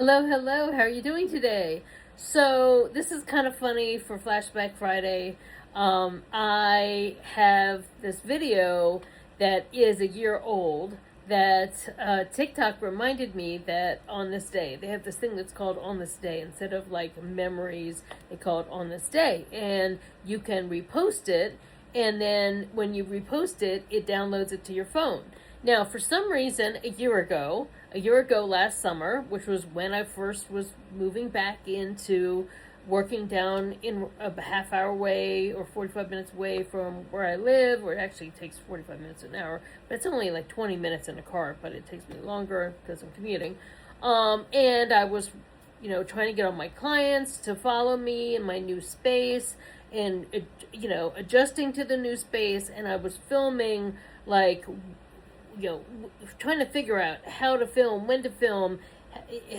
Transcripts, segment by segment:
Hello, hello. How are you doing today? So, this is kind of funny for Flashback Friday. I have this video that is a year old that TikTok reminded me that on this day, they have this thing that's called on this day. Instead of like memories, they call it on this day. And you can repost it. And then when you repost it, it downloads it to your phone. Now, for some reason, a year ago last summer, which was when I first was moving back into working down in a half hour away or 45 minutes away from where I live, or it actually takes 45 minutes an hour, but it's only like 20 minutes in a car, but it takes me longer because I'm commuting. And I was, trying to get all my clients to follow me in my new space and, adjusting to the new space. And I was filming like trying to figure out how to film, when to film,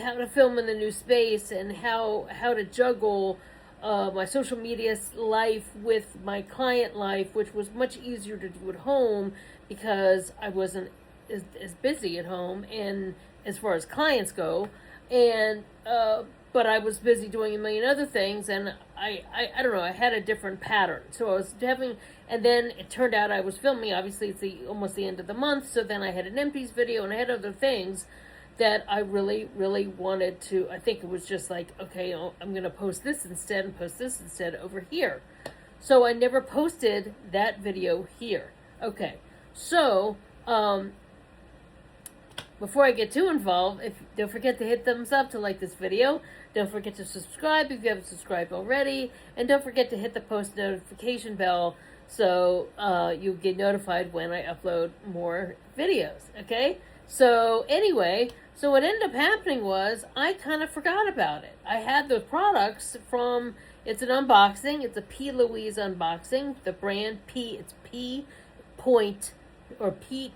how to film in the new space, and how to juggle my social media life with my client life, which was much easier to do at home because I wasn't as busy at home, and as far as clients go, and but I was busy doing a million other things, and I don't know, I had a different pattern. So I was having, and then it turned out I was filming, obviously it's almost the end of the month, so then I had an empties video, and I had other things that I really, really wanted to. I think it was just like, okay, I'm going to post this instead and post this instead over here. So I never posted that video here. Okay, so before I get too involved, don't forget to hit thumbs up to like this video. Don't forget to subscribe if you haven't subscribed already. And don't forget to hit the post notification bell so you get notified when I upload more videos, okay? So anyway, so what ended up happening was I kind of forgot about it. I had the products from, it's an unboxing. It's a P.Louise unboxing. The brand P, it's P point, or P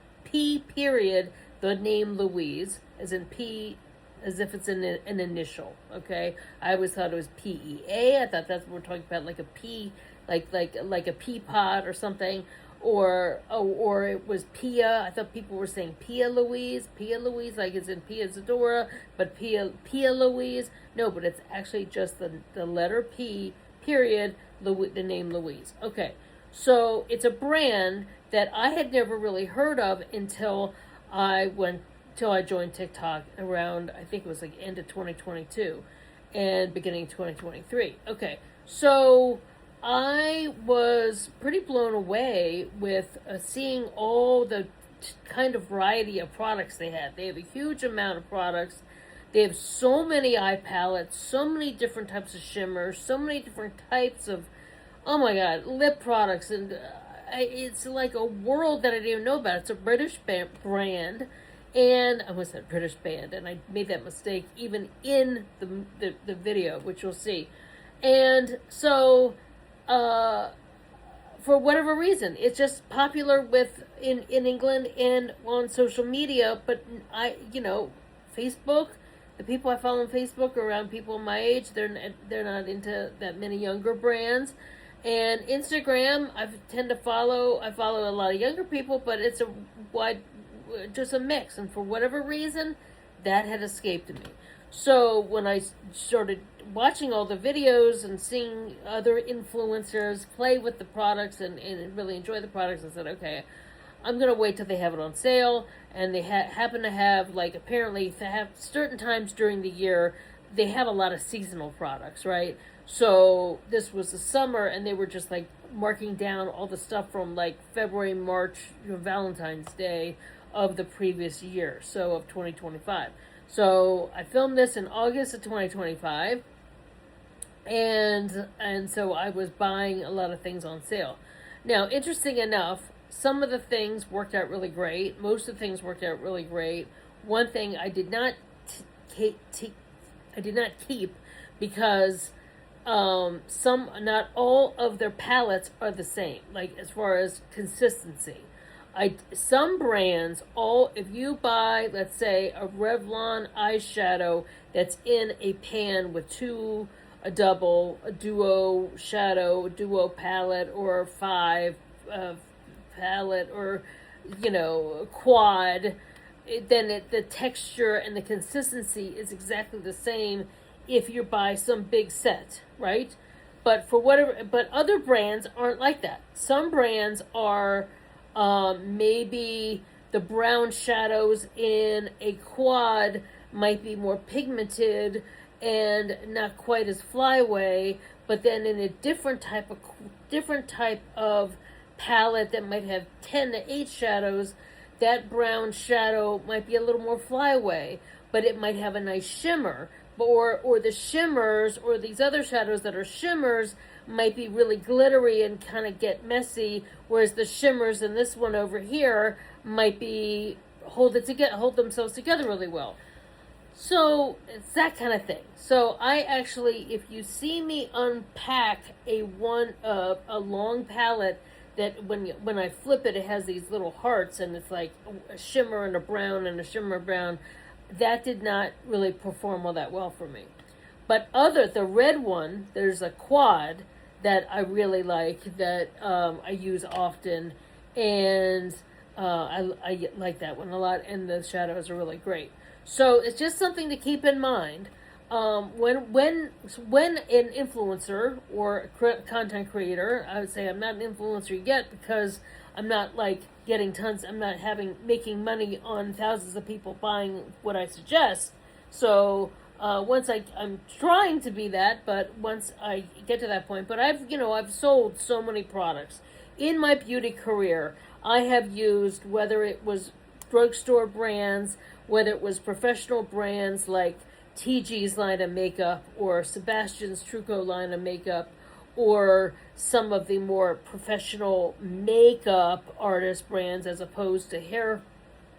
period, the name Louise, as in P, as if it's an initial, okay? I always thought it was PEA. I thought that's what we're talking about, like a P, like a pea pod or something, or it was Pia. I thought people were saying Pia Louise, like it's in Pia Zadora, but Pia Louise. No, but it's actually just the letter P, period, the name Louise. Okay, so it's a brand that I had never really heard of until I joined TikTok around, I think it was like end of 2022 and beginning of 2023. Okay, so I was pretty blown away with seeing all the kind of variety of products they had. They have a huge amount of products. They have so many eye palettes, so many different types of shimmers, so many different types of, oh my god, lip products, and it's like a world that I didn't even know about. It's a British brand, and I almost said British band, and I made that mistake even in the video, which you'll see. And so, for whatever reason, it's just popular in England and on social media. But Facebook, the people I follow on Facebook are around people my age. They're not into that many younger brands. And Instagram, I follow a lot of younger people, but it's just a mix. And for whatever reason, that had escaped me. So when I started watching all the videos and seeing other influencers play with the products and really enjoy the products, I said, okay, I'm going to wait till they have it on sale. And they happen to have, like, apparently, to have certain times during the year, they have a lot of seasonal products, right? So this was the summer, and they were just like marking down all the stuff from like February, March, Valentine's Day of the previous year, so of 2025. So I filmed this in August of 2025, and so I was buying a lot of things on sale. Now, interesting enough, some of the things worked out really great. Most of the things worked out really great. One thing I did not keep because not all of their palettes are the same, like as far as consistency. Some brands, if you buy, let's say, a Revlon eyeshadow that's in a pan with a duo shadow, duo palette, or five palette, or quad, the texture and the consistency is exactly the same if you buy some big set, right? But other brands aren't like that. Some brands are maybe the brown shadows in a quad might be more pigmented and not quite as flyaway, but then in a different type of palette that might have 10 to 8 shadows, that brown shadow might be a little more flyaway, but it might have a nice shimmer. Or the shimmers, or these other shadows that are shimmers, might be really glittery and kind of get messy, whereas the shimmers in this one over here might be hold themselves together really well. So it's that kind of thing. So I actually, if you see me unpack a long palette, that when I flip it, it has these little hearts, and it's like a shimmer and a brown and a shimmer brown. That did not really perform all that well for me. But the red one, there's a quad that I really like, that I use often, and I like that one a lot, and the shadows are really great. So it's just something to keep in mind. When an influencer or a content creator, I would say I'm not an influencer yet, because I'm not like getting tons. I'm not making money on thousands of people buying what I suggest. So I'm trying to be that, but once I get to that point, but I've sold so many products in my beauty career. I have used, whether it was drugstore brands, whether it was professional brands like TG's line of makeup, or Sebastian's Trucco line of makeup, or some of the more professional makeup artist brands, as opposed to hair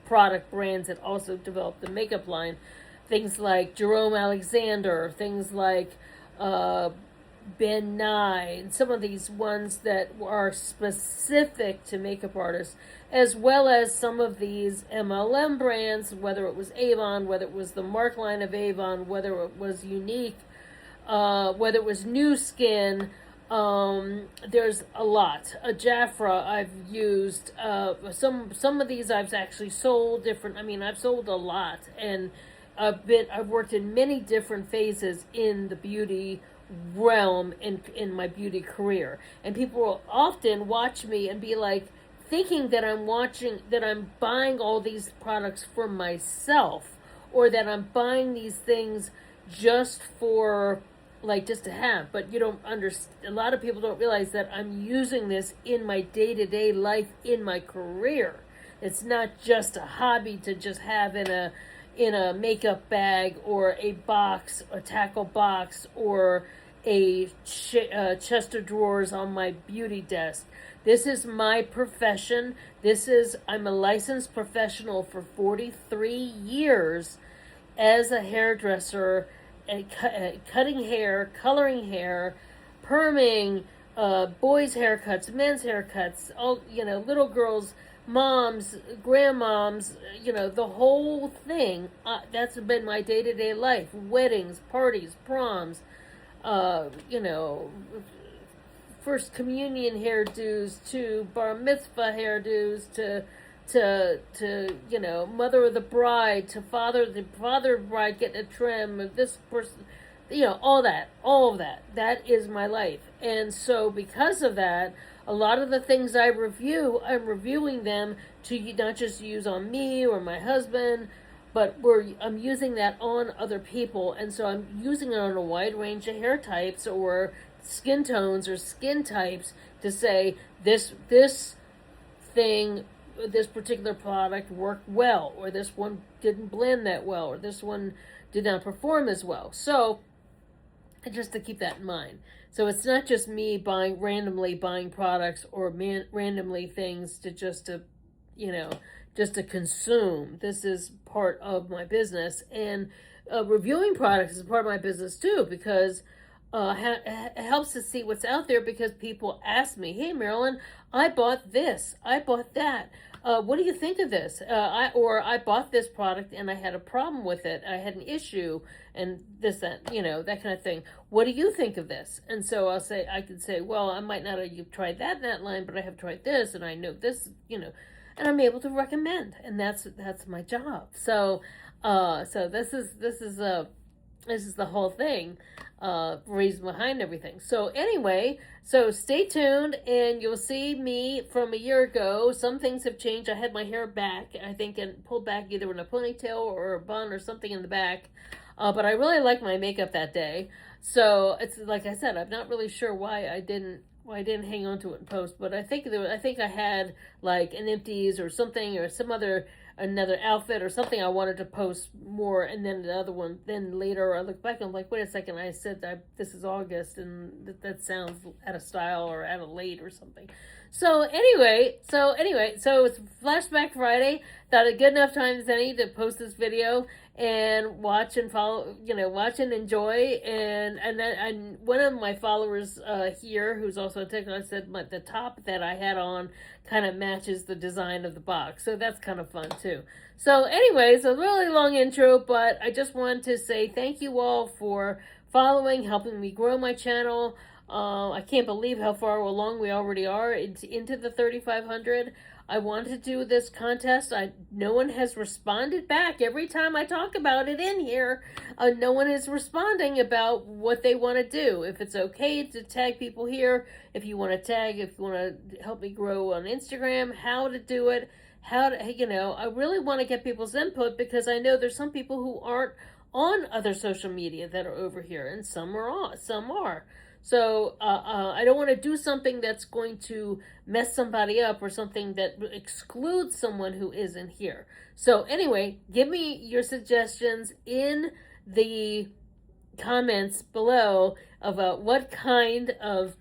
product brands that also develop the makeup line. Things like Jerome Alexander, things like Ben Nye, and some of these ones that are specific to makeup artists, as well as some of these MLM brands, whether it was Avon, whether it was the Mark line of Avon, whether it was Unique, whether it was New Skin. There's a lot. Jafra I've used. Some of these I've actually sold different. I've sold a lot, and I've worked in many different phases in the beauty realm in my beauty career. And people will often watch me and be like, thinking that I'm buying all these products for myself, or that I'm buying these things just to have. But you don't understand. A lot of people don't realize that I'm using this in my day-to-day life, in my career. It's not just a hobby to just have in a makeup bag, or a box, a tackle box, or a chest of drawers on my beauty desk. This is my profession. I'm a licensed professional for 43 years as a hairdresser, and cutting hair, coloring hair, perming, boys' haircuts, men's haircuts, all, little girls, moms, grandmoms, the whole thing. That's been my day-to-day life. Weddings, parties, proms, first communion hairdos, to bar mitzvah hairdos, to mother of the bride, to father of the bride getting a trim, of this person, all of that. That is my life. And so because of that, a lot of the things I review, I'm reviewing them to not just use on me or my husband, but I'm using that on other people. And so I'm using it on a wide range of hair types, or skin tones, or skin types, to say this particular product worked well, or this one didn't blend that well, or this one did not perform as well. So just to keep that in mind. So it's not just me randomly buying products, or randomly things just to consume. This is part of my business, and reviewing products is part of my business too, because it helps to see what's out there, because people ask me, hey Marilyn, I bought this, I bought that. What do you think of this? I bought this product and I had a problem with it. I had an issue, and this, that, that kind of thing. What do you think of this? And so I could say, well, I might not have tried that in that line, but I have tried this, and I know this, and I'm able to recommend, and that's my job. So, so this is the whole thing, reason behind everything. So anyway, so stay tuned, and you'll see me from a year ago. Some things have changed. I had my hair back, I think, and pulled back either in a ponytail or a bun or something in the back. But I really liked my makeup that day. So it's like I said, I'm not really sure why I didn't hang on to it in post, but I think I had like an empties or something, or some other another outfit or something I wanted to post more, and then the other one. Then later I look back and I'm like, wait a second, I said this is August, and that sounds out of style or out of late or something. So anyway, so it's Flashback Friday. Thought a good enough time as any to post this video and watch and follow, watch and enjoy. And one of my followers here, who's also a TikTok, said the top that I had on kind of matches the design of the box, so that's kind of fun too. So anyways, a really long intro, but I just wanted to say thank you all for following, helping me grow my channel. I can't believe how far along we already are. It's into the 3,500. I wanted to do this contest. No one has responded back. Every time I talk about it in here, no one is responding about what they want to do. If it's okay to tag people here, if you want to help me grow on Instagram, how to do it, I really want to get people's input, because I know there's some people who aren't on other social media that are over here, and some are. So I don't want to do something that's going to mess somebody up, or something that excludes someone who isn't here. So anyway, give me your suggestions in the comments below about what kind of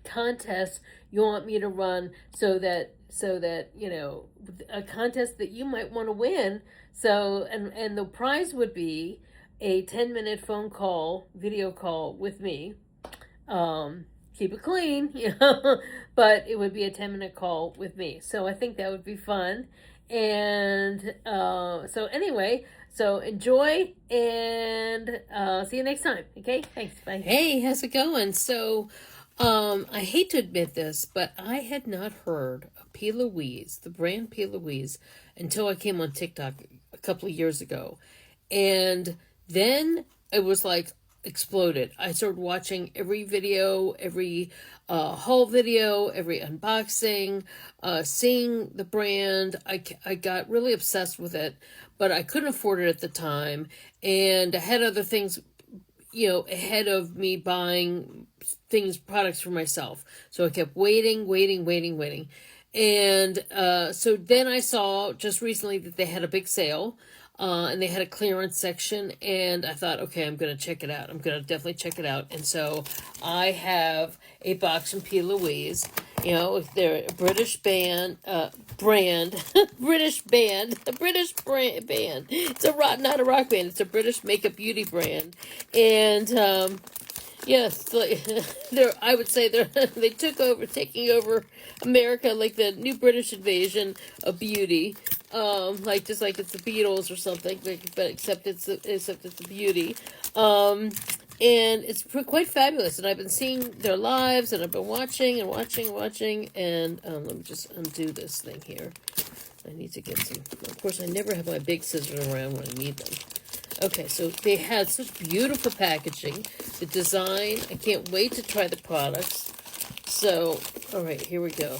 contest you want me to run, so that a contest that you might want to win. So and the prize would be a 10-minute video call with me. Keep it clean, but it would be a 10-minute call with me. So I think that would be fun. And so anyway, so enjoy, and see you next time. Okay, thanks, bye. Hey, how's it going? So I hate to admit this, but I had not heard of P.Louise, the brand P.Louise, until I came on TikTok a couple of years ago. And then it was like exploded. I started watching every video, every haul video, every unboxing, seeing the brand. I got really obsessed with it, but I couldn't afford it at the time, and I had other things, ahead of me buying products for myself. So I kept waiting. And so then I saw just recently that they had a big sale, and they had a clearance section, and I thought, okay, I'm going to check it out. I'm going to definitely check it out. And so I have a box from P.Louise. They're a British brand, a British band. It's not a rock band. It's a British makeup beauty brand. And, yes, I would say they taking over America, like the new British invasion of beauty, just like it's the Beatles or something, but except it's the beauty, and it's quite fabulous. And I've been seeing their lives, and I've been watching, and let me just undo this thing here. I need to get some. Of course, I never have my big scissors around when I need them. Okay, so they had such beautiful packaging. The design, I can't wait to try the products. So, all right, here we go.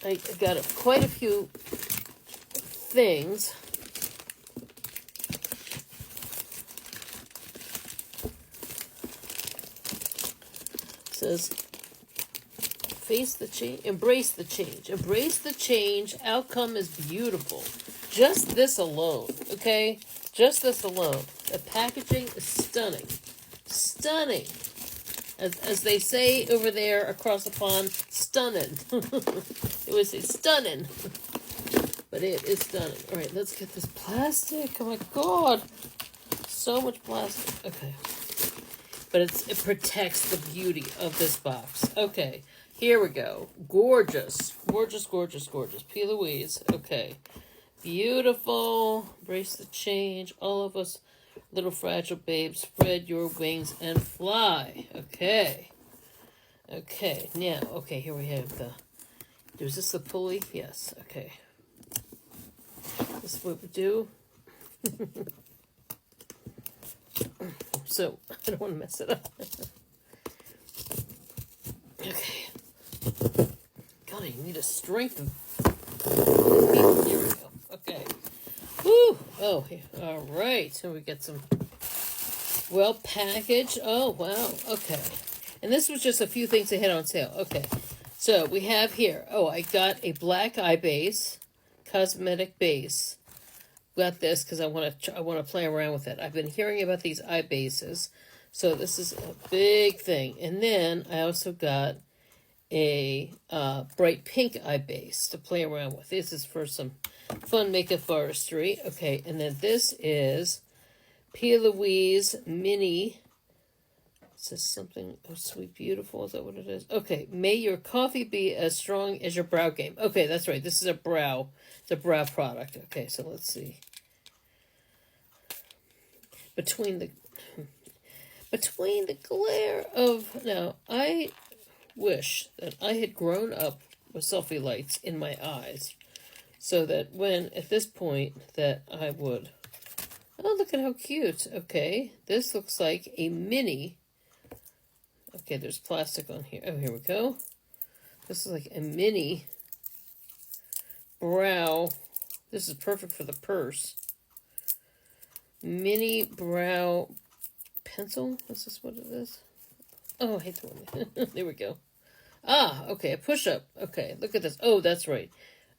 I got quite a few things. It says, face the change, embrace the change. Embrace the change, outcome is beautiful. Just this alone, okay? Just this alone. The packaging is stunning. Stunning. As they say over there across the pond, stunning. It was stunning. But it is stunning. All right, let's get this plastic. Oh my God. So much plastic. Okay. But it protects the beauty of this box. Okay. Here we go. Gorgeous. Gorgeous, gorgeous, gorgeous. P.Louise. Okay. Beautiful. Embrace the change. All of us little fragile babes, spread your wings and fly. Okay. Okay. Now, okay, here we have Is this the pulley? Yes, okay. This is what we do. So, I don't want to mess it up. Okay. God, I need a strength of... Here we go. Okay. Woo! Oh, here. All right. So we get some well packaged. Oh, wow. Okay. And this was just a few things they had on sale. Okay. So we have here. Oh, I got a black eye base, cosmetic base. Got this because I want to play around with it. I've been hearing about these eye bases, so this is a big thing. And then I also got a bright pink eye base to play around with. This is for some fun makeup artistry. Okay, and then this is P.Louise Mini. It says something, oh, sweet, beautiful. Is that what it is? Okay, may your coffee be as strong as your brow game. Okay, that's right. This is a brow. It's a brow product. Okay, so let's see. Between the glare of... Now, I wish that I had grown up with selfie lights in my eyes so that when, at this point, that I would... Oh, look at how cute. Okay, this looks like a mini... Okay, there's plastic on here. Oh, here we go. This is like a mini brow. This is perfect for the purse. Mini brow pencil. Is this what it is? Oh, I hate the one. There we go. Ah, okay, a push-up. Okay, look at this. Oh, that's right.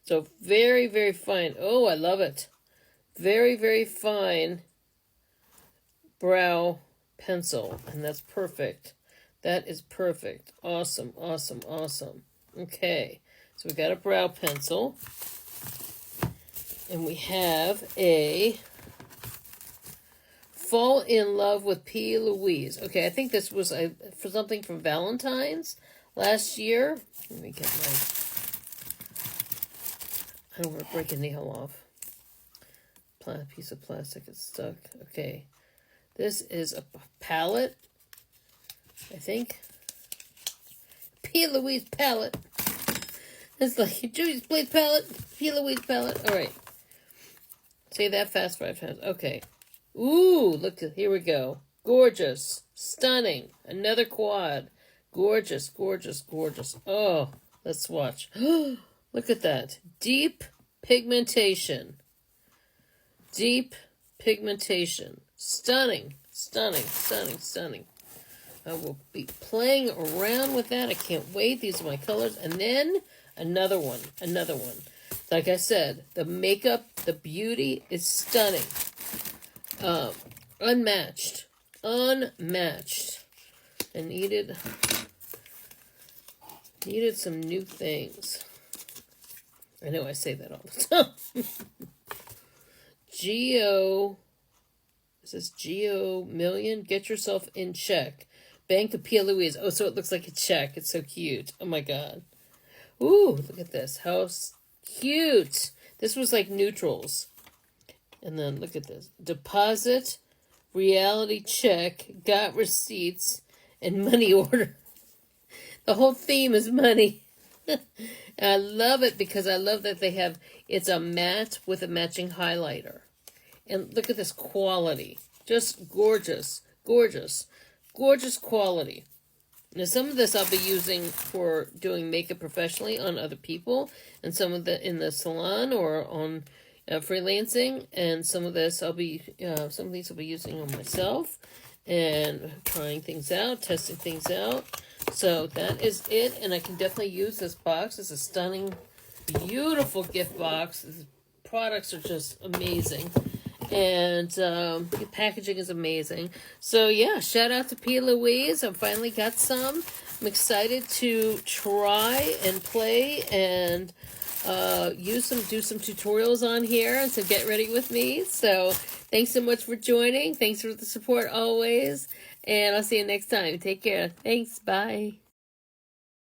So very, very fine. Oh, I love it. Very, very fine brow pencil. And that's perfect. That is perfect. Awesome, awesome, awesome. Okay, so we got a brow pencil. And we have a Fall in Love with P.Louise. Okay, I think this was for something from Valentine's last year. Let me get my... I don't want to break a nail off. Piece of plastic is stuck. Okay, this is a palette. I think. P.Louise palette. It's like Judy's Place palette. P.Louise palette. All right. Say that fast 5 times. Okay. Ooh, look. Here we go. Gorgeous. Stunning. Another quad. Gorgeous, gorgeous, gorgeous. Oh, let's watch. Look at that. Deep pigmentation. Deep pigmentation. Stunning. Stunning, stunning, stunning. I will be playing around with that. I can't wait. These are my colors. And then another one. Another one. Like I said, the makeup, the beauty is stunning. Unmatched. Unmatched. I needed some new things. I know I say that all the time. This is Geo Million. Get yourself in check. Bank of P.Louise. Oh, so it looks like a check. It's so cute. Oh, my God. Ooh, look at this. How cute. This was like neutrals. And then look at this. Deposit, reality check, got receipts, and money order. The whole theme is money. I love it because I love that they have, it's a matte with a matching highlighter. And look at this quality. Just gorgeous, gorgeous. Gorgeous quality. Now, some of this I'll be using for doing makeup professionally on other people, and some of the in the salon or on freelancing, and some of this some of these I'll be using on myself and trying things out, testing things out. So that is it, and I can definitely use this box. It's a stunning, beautiful gift box. The products are just amazing. And the packaging is amazing. So yeah, shout out to P.Louise. I finally got some. I'm excited to try and play and do some tutorials on here. So get ready with me. So thanks so much for joining. Thanks for the support always. And I'll see you next time. Take care. Thanks. Bye.